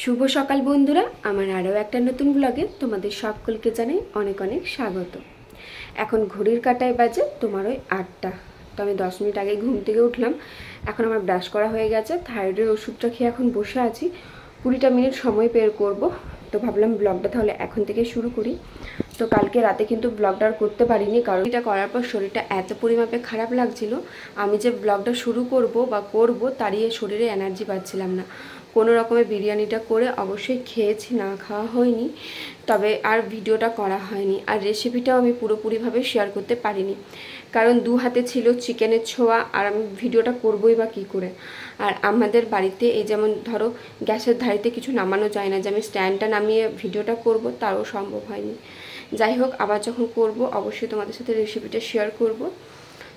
শুভ সকাল বন্ধুরা, আমার আরও একটা নতুন ব্লগে তোমাদের সকলকে জানাই অনেক অনেক স্বাগত। এখন ঘড়ির কাঁটায় বাজে তোমার ওই 8টা। তো আমি 10 মিনিট আগে ঘুম থেকে উঠলাম। এখন আমার ব্রাশ করা হয়ে গেছে, থাইরয়েডের ওষুধটা খেয়ে এখন বসে আছি। 20টা মিনিট সময় বের করব। তো ভাবলাম ব্লগটা তাহলে এখন থেকে শুরু করি। তো কালকে রাতে কিন্তু ব্লগটা আর করতে পারিনি, কারণ এটা করার পর শরীরটা এত পরিমাপে খারাপ লাগছিল। আমি যে ব্লগটা শুরু করব বা করব তারই শরীরে এনার্জি পাচ্ছিলাম না। কোনো রকমের বিরিয়ানিটা করে অবশ্যই খেয়েছি, না খাওয়া হয়নি, তবে আর ভিডিওটা করা হয়নি। আর রেসিপিটাও আমি পুরোপুরিভাবে শেয়ার করতে পারিনি, কারণ দু হাতে ছিল চিকেনের ছোঁয়া, আর আমি ভিডিওটা করবই বা কী করে। আর আমাদের বাড়িতে এই যেমন ধরো গ্যাসের ধারিতে কিছু নামানো যায় না, যে আমি স্ট্যান্ডটা নামিয়ে ভিডিওটা করব তারও সম্ভব হয়নি। যাই হোক, আবার যখন করব অবশ্যই তোমাদের সাথে রেসিপিটা শেয়ার করব।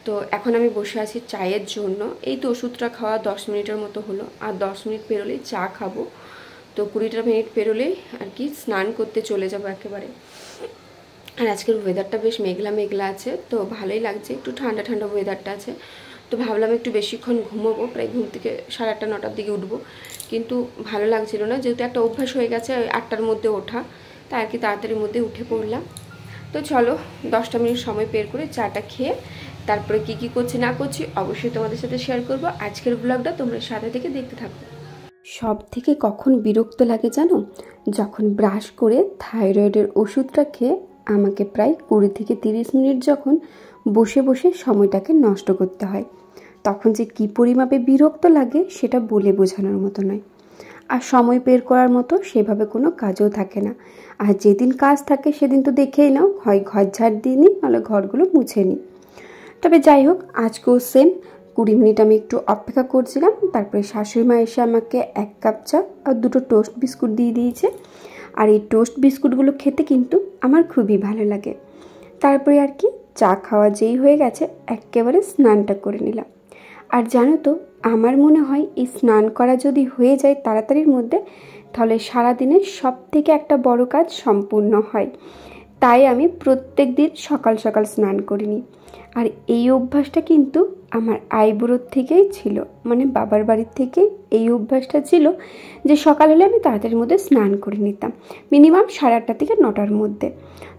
তো এখন আমি বসে আছি চায়ের জন্য। এই তো ওষুধটা খাওয়া 10 মিনিটের মতো হলো, আর 10 মিনিট পেরোলেই চা খাবো। তো 20টা মিনিট পেরোলেই আর কি স্নান করতে চলে যাব একেবারে। আর আজকের ওয়েদারটা বেশ মেঘলা মেঘলা আছে, তো ভালোই লাগছে, একটু ঠান্ডা ঠান্ডা ওয়েদারটা আছে। তো ভাবলাম একটু বেশিক্ষণ ঘুমোবো, প্রায় ঘুম থেকে 8:30 9টার দিকে উঠবো, কিন্তু ভালো লাগছিল না, যেহেতু একটা অভ্যাস হয়ে গেছে 8টার মধ্যে ওঠা, তাই আর কি তাড়াতাড়ির মধ্যে উঠে পড়লাম। তো চলো 10টা মিনিট সময় বের করে চাটা খেয়ে তারপরে কি করছি না করছি অবশ্যই তোমাদের সাথে শেয়ার করব। আজকের ব্লগটা তোমরা সাথে থেকে দেখতে থাকো। সব থেকে কখন বিরক্ত লাগে জানো? যখন ব্রাশ করে থাইরয়েডের ওষুধটা খেয়ে আমাকে প্রায় 20 থেকে 30 মিনিট যখন বসে বসে সময়টাকে নষ্ট করতে হয়, তখন যে কী পরিমাপে বিরক্ত লাগে সেটা বলে বোঝানোর মতো নয়। আর সময় বের করার মতো সেভাবে কোনো কাজও থাকে না। আর যেদিন কাজ থাকে সেদিন তো দেখেই নাও, হয় ঘর ঝাড় দিয়ে নিই, নাহলে ঘরগুলো মুছে নিই। তবে যাই হোক, আজকেও সেম 20 মিনিট আমি একটু অপেক্ষা করছিলাম। তারপরে শাশুড়ি মা এসে আমাকে 1 কাপ চা আর 2টো টোস্ট বিস্কুট দিয়ে দিয়েছে। আর এই টোস্ট বিস্কুটগুলো খেতে কিন্তু আমার খুবই ভালো লাগে। তারপরে আর কি চা খাওয়া যেই হয়ে গেছে, একেবারে স্নানটা করে নিলাম। আর জানো তো, আমার মনে হয় এই স্নান করা যদি হয়ে যায় তাড়াতাড়ির মধ্যে, তাহলে সারাদিনের সব থেকে একটা বড় কাজ সম্পূর্ণ হয়। তাই আমি প্রত্যেক দিন সকাল সকাল স্নান করিনি। আর এই অভ্যাসটা কিন্তু আমার আইবুড়োর থেকেই ছিল, মানে বাবার বাড়ির থেকে এই অভ্যাসটা ছিল যে সকাল হলে আমি তাড়াতাড়ির মধ্যে স্নান করে নিতাম, মিনিমাম 8:30 থেকে 9টার মধ্যে।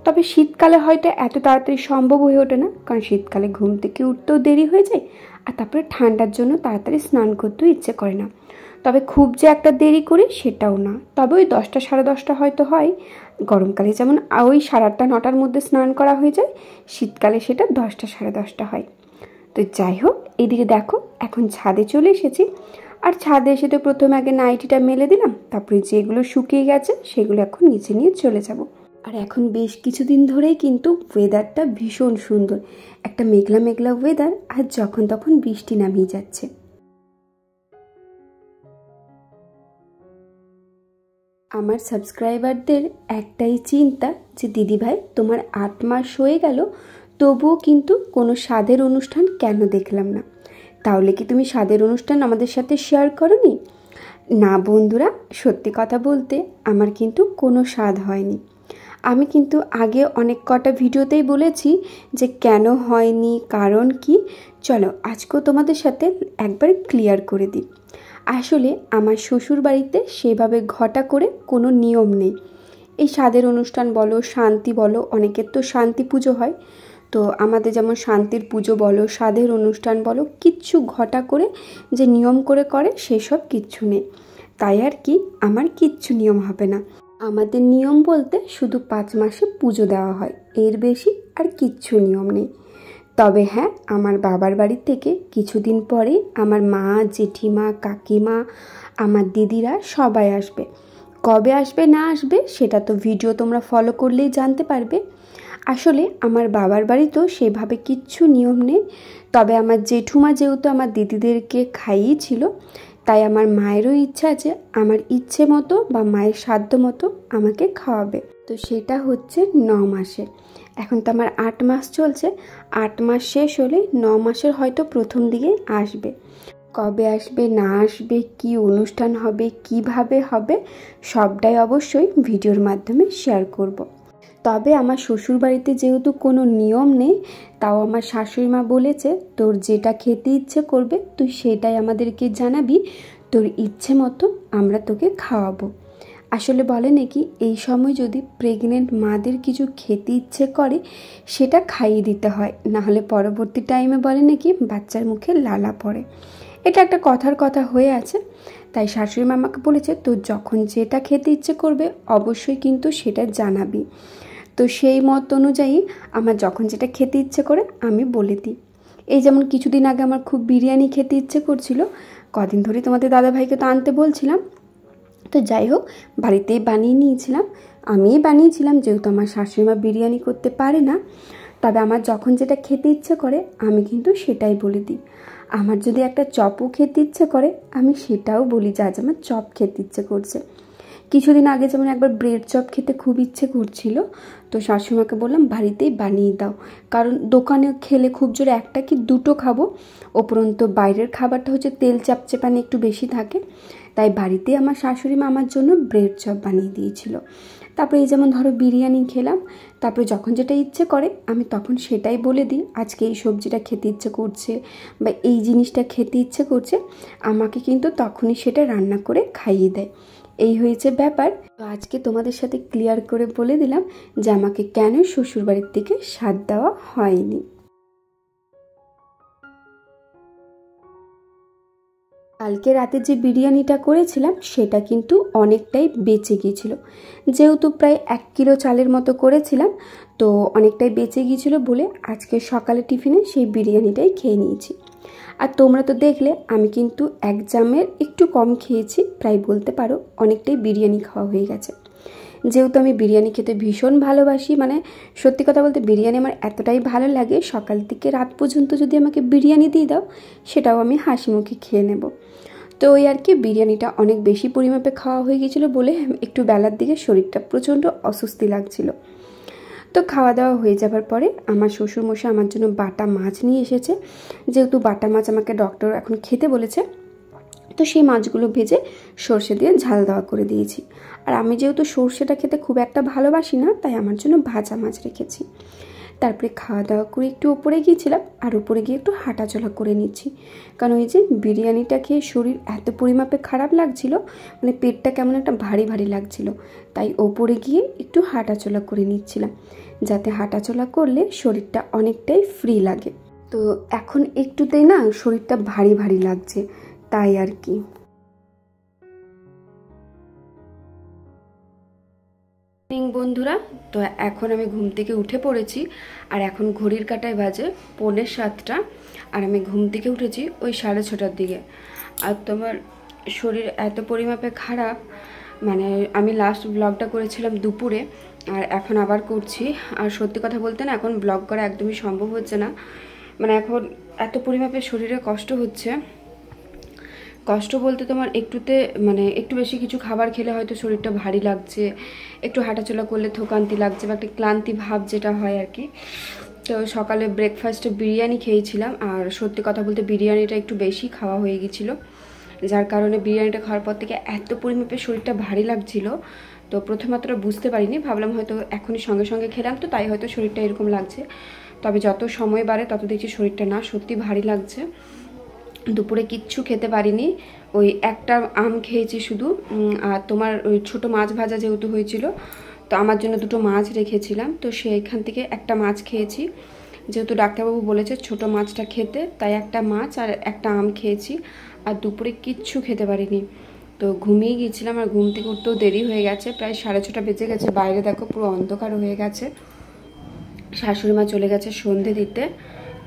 তবে শীতকালে হয়তো এত তাড়াতাড়ি সম্ভব হয়ে ওঠে না, কারণ শীতকালে ঘুম থেকে উঠতেও দেরি হয়ে যায়, আর তারপরে ঠান্ডার জন্য তাড়াতাড়ি স্নান করতেও ইচ্ছে করে না। তবে খুব যে একটা দেরি করি সেটাও না, তবে ওই 10টা 10:30 হয়তো হয়। গরমকালে যেমন ওই 8:30 9টার মধ্যে স্নান করা হয়ে যায়, শীতকালে সেটা 10টা 10:30 হয়। তো যাই হোক, এদিকে দেখো এখন ছাদে চলে এসেছি। আর ছাদে এসে তো প্রথমে আগে নাইটিটা মেলে দিলাম, তারপরে যেগুলো শুকিয়ে গেছে সেগুলো এখন নিচে নিয়ে চলে যাব। আর এখন বেশ কিছুদিন ধরেই কিন্তু ওয়েদারটা ভীষণ সুন্দর, একটা মেঘলা মেঘলা ওয়েদার, আর যখন তখন বৃষ্টি নামিয়ে যাচ্ছে। আমার সাবস্ক্রাইবারদের একটাই চিন্তা যে দিদিভাই তোমার 8 মাস হয়ে গেল, তবুও কিন্তু কোনো স্বাদের অনুষ্ঠান কেন দেখলাম না? তাহলে কি তুমি স্বাদের অনুষ্ঠান আমাদের সাথে শেয়ার করোনি? না বন্ধুরা, সত্যি কথা বলতে আমার কিন্তু কোনো স্বাদ হয়নি। আমি কিন্তু আগে অনেক কটা ভিডিওতেই বলেছি যে কেন হয়নি, কারণ কি। চলো আজকেও তোমাদের সাথে একবার ক্লিয়ার করে দিই। আসলে আমার শ্বশুর বাড়িতে সেভাবে ঘটা করে কোনো নিয়ম নেই। এই স্বাদের অনুষ্ঠান বলো, শান্তি বলো, অনেকের তো শান্তি পুজো হয়, তো আমাদের যেমন শান্তির পুজো বলো, স্বাদের অনুষ্ঠান বলো, কিচ্ছু ঘটা করে যে নিয়ম করে করে সেসব কিচ্ছু নেই। তাই আর কি আমার কিচ্ছু নিয়ম হবে না। আমাদের নিয়ম বলতে শুধু 5 মাসে পুজো দেওয়া হয়, এর বেশি আর কিচ্ছু নিয়ম নেই। তবে হ্যাঁ, আমার বাবার বাড়ি থেকে কিছুদিন পরে আমার মা, জেঠিমা, কাকিমা, আমার দিদিরা সবাই আসবে। কবে আসবে না আসবে সেটা তো ভিডিও তোমরা ফলো করলেই জানতে পারবে। আসলে আমার বাবার বাড়িতেও সেভাবে কিচ্ছু নিয়ম নেই, তবে আমার জেঠুমা যেহেতু আমার দিদিদেরকে খাইয়েছিল, তাই আমার মায়েরও ইচ্ছা আছে আমার ইচ্ছে মতো বা মায়ের সাধ্য মতো আমাকে খাওয়াবে। তো সেটা হচ্ছে 9 মাসে। এখন তো আমার 8 মাস চলছে, 8 মাস শেষ হলে 9 মাসের হয়তো প্রথম দিকে আসবে। কবে আসবে না আসবে, কি অনুষ্ঠান হবে, কিভাবে হবে, সবটাই অবশ্যই ভিডিওর মাধ্যমে শেয়ার করব। তবে আমার শ্বশুরবাড়িতে যেহেতু কোনো নিয়ম নেই, তাও আমার শাশুড়ি মা বলেছে তোর যেটা খেতে ইচ্ছে করবে তুই সেটাই আমাদেরকে জানাবি, তোর ইচ্ছে মতো আমরা তোকে খাওয়াবো। আসলে বলে নাকি এই সময় যদি প্রেগনেন্ট মাদের কিছু খেতে ইচ্ছে করে সেটা খাইয়ে দিতে হয়, নাহলে পরবর্তী টাইমে বলে নাকি বাচ্চার মুখে লালা পড়ে। এটা একটা কথার কথা হয়ে আছে। তাই শাশুড়ি মা আমাকে বলেছে তোর যখন যেটা খেতে ইচ্ছে করবে অবশ্যই কিন্তু সেটা জানাবি। তো সেই মত অনুযায়ী আমার যখন যেটা খেতে ইচ্ছে করে আমি বলে দিই। এই যেমন কিছুদিন আগে আমার খুব বিরিয়ানি খেতে ইচ্ছে করছিল, কদিন ধরে তোমাদের দাদাভাইকে তো আনতে বলছিলাম। তো যাই হোক, বাড়িতেই বানিয়ে নিয়েছিলাম, আমিই বানিয়েছিলাম, যেহেতু আমার শাশুড়ি মা বিরিয়ানি করতে পারে না। তবে আমার যখন যেটা খেতে ইচ্ছে করে আমি কিন্তু সেটাই বলে দিই। আমার যদি একটা চপও খেতে ইচ্ছে করে আমি সেটাও বলি যে আজ আমার চপ খেতে ইচ্ছে করছে। কিছুদিন আগে যেমন একবার ব্রেড চপ খেতে খুব ইচ্ছে করছিল, তো শাশুড়িমাকে বললাম বাড়িতেই বানিয়ে দাও, কারণ দোকানে খেলে খুব জোরে একটা কি দুটো খাবো, উপরন্তু বাইরের খাবারটা হচ্ছে তেল চাপচেপানি একটু বেশি থাকে। তাই বাড়িতেই আমার শাশুড়ি মা আমার জন্য ব্রেড চপ বানিয়ে দিয়েছিল। তারপরে এই যেমন ধরো বিরিয়ানি খেলাম, তারপরে যখন যেটা ইচ্ছে করে আমি তখন সেটাই বলে দিই আজকে এই সবজিটা খেতে ইচ্ছে করছে বা এই জিনিসটা খেতে ইচ্ছে করছে, আমাকে কিন্তু তখনই সেটা রান্না করে খাইয়ে দেয়। এই হয়েছে ব্যাপার। তো আজকে তোমাদের সাথে ক্লিয়ার করে বলে দিলাম যে আমাকে কেন শ্বশুরবাড়ির থেকে সাথ দেওয়া হয়নি। কালকে রাতে যে বিরিয়ানিটা করেছিলাম সেটা কিন্তু অনেকটাই বেঁচে গিয়েছিল, যেহেতু প্রায় 1 কিলো চালের মতো করেছিলাম, তো অনেকটাই বেঁচে গিয়েছিল বলে আজকে সকালে টিফিনে সেই বিরিয়ানিটাই খেয়ে নিয়েছি। আর তোমরা তো দেখলে আমি কিন্তু 1 জামের একটু কম খেয়েছি, প্রায় বলতে পারো অনেকটাই বিরিয়ানি খাওয়া হয়ে গেছে। যেহেতু আমি বিরিয়ানি খেতে ভীষণ ভালোবাসি, মানে সত্যি কথা বলতে বিরিয়ানি আমার এতটাই ভালো লাগে, সকাল থেকে রাত পর্যন্ত যদি আমাকে বিরিয়ানি দিয়ে দাও সেটাও আমি হাসি মুখে খেয়ে নেব। তো ওই আর কি, বিরিয়ানিটা অনেক বেশি পরিমাপে খাওয়া হয়ে গিয়েছিলো বলে একটু বেলার দিকে শরীরটা প্রচণ্ড অস্বস্তি লাগছিল। তো খাওয়া দাওয়া হয়ে যাবার পরে আমার শ্বশুরমশাই আমার জন্য বাটা মাছ নিয়ে এসেছে, যেহেতু বাটা মাছ আমাকে ডক্টর এখন খেতে বলেছে, তো সেই মাছগুলো ভেজে সর্ষে দিয়ে ঝাল দেওয়া করে দিয়েছি। আর আমি যেহেতু সর্ষেটা খেতে খুব একটা ভালোবাসি না, তাই আমার জন্য ভাজা মাছ রেখেছি। তারপরে খাওয়া দাওয়া করে একটু উপরে গিয়েছিলাম, আর উপরে গিয়ে একটু হাঁটাচলা করে নিচ্ছি, কারণ ওই যে বিরিয়ানিটা খেয়ে শরীর এত পরিমাপে খারাপ লাগছিল, মানে পেটটা কেমন একটা ভারী ভারী লাগছিল, তাই ওপরে গিয়ে একটু হাঁটাচলা করে নিচ্ছিলাম, যাতে হাঁটাচলা করলে শরীরটা অনেকটাই ফ্রি লাগে। তো এখন একটুতেই না শরীরটা ভারী ভারী লাগছে, তাই আর কি। বন্ধুরা, তো এখন আমি ঘুম থেকে উঠে পড়েছি, আর এখন ঘড়ির কাঁটায় বাজে 6:45, আর আমি ঘুম থেকে উঠেছি ওই 6:30টার দিকে। আর তোমার শরীর এত পরিমাপে খারাপ, মানে আমি লাস্ট ব্লগটা করেছিলাম দুপুরে, আর এখন আবার করছি। আর সত্যি কথা বলতে না এখন ব্লগ করা একদমই সম্ভব হচ্ছে না, মানে এখন এত পরিমাপে শরীরে কষ্ট হচ্ছে। কষ্ট বলতে তোমার একটুতে মানে একটু বেশি কিছু খাবার খেলে হয়তো শরীরটা ভারী লাগছে, একটু হাঁটাচলা করলে থকান্তি লাগছে বা একটা ক্লান্তি ভাব যেটা হয় আর কি। তো সকালে ব্রেকফাস্টে বিরিয়ানি খেয়েছিলাম, আর সত্যি কথা বলতে বিরিয়ানিটা একটু বেশি খাওয়া হয়ে গেছিলো, যার কারণে বিরিয়ানিটা খাওয়ার পর থেকে এত পরিমাপে শরীরটা ভারী লাগছিল। তো প্রথমাত্র বুঝতে পারিনি, ভাবলাম হয়তো এখনই সঙ্গে সঙ্গে খেলাম তো তাই হয়তো শরীরটা এরকম লাগছে, তবে যত সময় বাড়ে তত দেখছি শরীরটা না সত্যি ভারী লাগছে। দুপুরে কিচ্ছু খেতে পারিনি, ওই একটা আম খেয়েছি শুধু, আর তোমার ওই ছোটো মাছ ভাজা যেহেতু হয়েছিল, তো আমার জন্য 2টো মাছ রেখেছিলাম, তো সেইখান থেকে একটা মাছ খেয়েছি, যেহেতু ডাক্তারবাবু বলেছে ছোট মাছটা খেতে, তাই একটা মাছ আর একটা আম খেয়েছি, আর দুপুরে কিচ্ছু খেতে পারিনি। তো ঘুমিয়ে গিয়েছিলাম, আর ঘুম থেকে উঠতেও দেরি হয়ে গেছে, প্রায় 6:30 বেজে গেছে, বাইরে দেখো পুরো অন্ধকার হয়ে গেছে। শাশুড়ি মা চলে গেছে সন্ধে দিতে।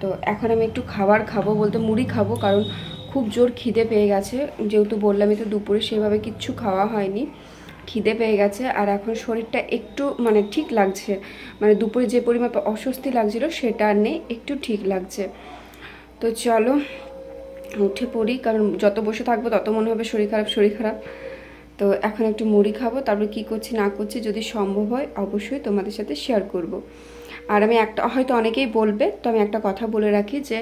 তো এখন আমি একটু খাবার খাবো, বলতে মুড়ি খাবো, কারণ খুব জোর খিদে পেয়ে গেছে, যেহেতু বললামই তো দুপুরে সেভাবে কিচ্ছু খাওয়া হয়নি, খিদে পেয়ে গেছে। আর এখন শরীরটা একটু মানে ঠিক লাগছে, মানে দুপুরে যে পরিমাপে অস্বস্তি লাগছিল সেটা আর নেই, একটু ঠিক লাগছে। তো চলো উঠে পড়ি, কারণ যত বসে থাকবো তত মনে হবে শরীর খারাপ শরীর খারাপ। তো এখন একটু মুড়ি খাবো, তারপরে কি করছি না করছি যদি সম্ভব হয় অবশ্যই তোমাদের সাথে শেয়ার করব। আর আমি একটা হয়তো অনেকেই বলবে, তো আমি একটা কথা বলে রাখি যে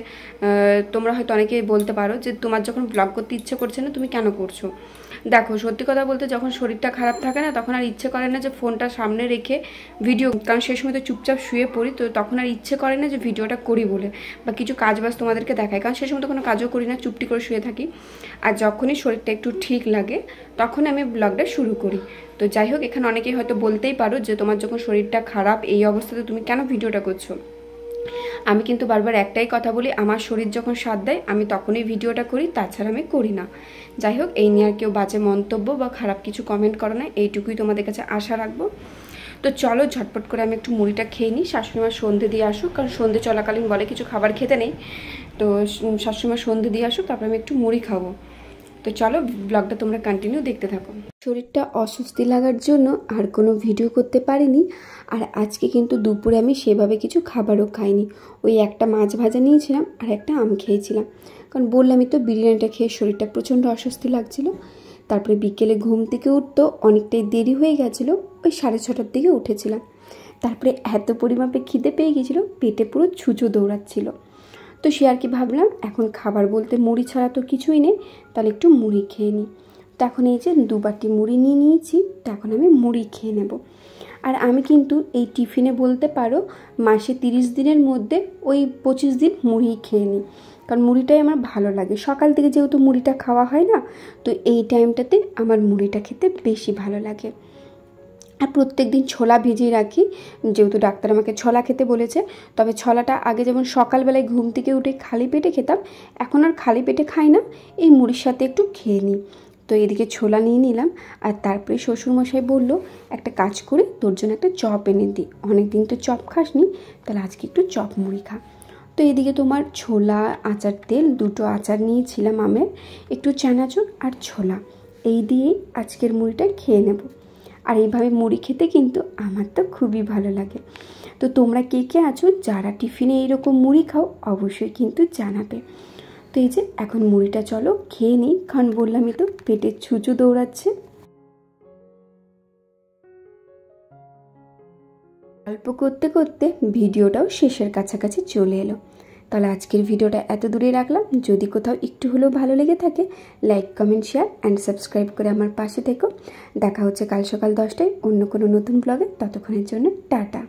তোমরা হয়তো অনেকেই বলতে পারো যে তোমার যখন ব্লগ করতে ইচ্ছে করছে না তুমি কেন করছো, দেখো সত্যি কথা বলতে যখন শরীরটা খারাপ থাকে না তখন আর ইচ্ছে করে না যে ফোনটা সামনে রেখে ভিডিও, কারণ সেই সময় তো চুপচাপ শুয়ে পড়ি, তো তখন আর ইচ্ছে করে না যে ভিডিওটা করি বলে বা কিছু কাজবাজ তোমাদেরকে দেখায়, কারণ সেই সময় তো কোনো কাজও করি না, চুপটি করে শুয়ে থাকি। আর যখনই শরীরটা একটু ঠিক লাগে তখন আমি ব্লগটা শুরু করি। তো যাই হোক, এখানে অনেকেই হয়তো বলতেই পারো যে তোমার যখন শরীরটা খারাপ এই অবস্থাতে তুমি কেন ভিডিওটা করছো। আমি কিন্তু বারবার একটাই কথা বলি, আমার শরীর যখন সাথ দেয় আমি তখনই ভিডিওটা করি, তাছাড়া আমি করি না। যাই হোক, এই নিয়ে আর কেউ বাজে মন্তব্য বা খারাপ কিছু কমেন্ট করো না, এইটুকুই তোমাদের কাছে আশা রাখবো। তো চলো ঝটপট করে আমি একটু মুড়িটা খেয়ে নিই। শাশুড়িমা সন্ধে দিয়ে আসুক, কারণ সন্ধে চলাকালীন বলে কিছু খাবার খেতে নেই, তো শাশুড়িমা সন্ধে দিয়ে আসুক, তারপরে আমি একটু মুড়ি খাবো। তো চলো ব্লগটা তোমরা কন্টিনিউ দেখতে থাকো। শরীরটা অস্বস্তি লাগার জন্য আর কোনো ভিডিও করতে পারিনি। আর আজকে কিন্তু দুপুরে আমি সেভাবে কিছু খাবারও খাইনি, ওই একটা মাছ ভাজা নিয়েছিলাম আর একটা আম খেয়েছিলাম, কারণ বললামই তো বিরিয়ানিটা খেয়ে শরীরটা প্রচণ্ড অস্বস্তি লাগছিল। তারপরে বিকেলে ঘুম থেকে উঠতেও অনেকটাই দেরি হয়ে গেছিলো, ওই 6:30টার দিকে উঠেছিলাম। তারপরে এত পরিমাপে খিদে পেয়ে গেছিলো, পেটে পুরো ছুঁচো দৌড়াচ্ছিল। তো সে আর কি ভাবলাম এখন খাবার বলতে মুড়ি ছাড়া তো কিছুই নেই, তাহলে একটু মুড়ি খেয়ে নিই। তো এখন এই যে 2 বাটি মুড়ি নিয়ে নিয়েছি, তো এখন আমি মুড়ি খেয়ে নেব। আর আমি কিন্তু এই টিফিনে বলতে পারো মাসে 30 দিনের মধ্যে ওই 25 দিন মুড়ি খেয়ে নিই, কারণ মুড়িটাই আমার ভালো লাগে। সকাল থেকে যেহেতু মুড়িটা খাওয়া হয় না, তো এই টাইমটাতে আমার মুড়িটা খেতে বেশি ভালো লাগে। আর প্রত্যেক দিন ছোলা ভিজিয়ে রাখি, যেহেতু ডাক্তার আমাকে ছোলা খেতে বলেছে। তবে ছোলাটা আগে যেমন সকালবেলায় ঘুম থেকে উঠে খালি পেটে খেতাম, এখন আর খালি পেটে খাই না, এই মুড়ির সাথে একটু খেয়ে নিই। তো এদিকে ছোলা নিয়ে নিলাম। আর তারপরে শ্বশুরমশাই বলল, একটা কাজ করে তোর জন্য একটা চপ এনে দিই, অনেক দিন তো চপ খাসনি, তাহলে আজকে একটু চপ মুড়ি খা। তো এদিকে তোমার ছোলা, আচার তেল, 2টো আচার নিয়েছিলাম আমের, একটু চানাচুর আর ছোলা, এই দিয়েই আজকের মুড়িটা খেয়ে নেব। আর এইভাবে মুড়ি খেতে কিন্তু আমার তো খুবই ভালো লাগে। তো তোমরা কে কে আছো যারা টিফিনে এইরকম মুড়ি খাও অবশ্যই কিন্তু জানাবে। তো এই যে এখন মুড়িটা চলো খেয়ে নিই, কারণ বললামই তো পেটের ছুঁচো দৌড়াচ্ছে। গল্প করতে করতে ভিডিওটাও শেষের কাছাকাছি চলে এলো। তাহলে আজকের ভিডিওটা এত দূরেই রাখলাম। যদি কোথাও একটু হলেও ভালো লেগে থাকে, like, comment, share and subscribe করে আমার পাশে থেকো। দেখা হচ্ছে কাল সকাল 10টায় অন্য কোনো নতুন ব্লগে। ততক্ষণের জন্য টাটা।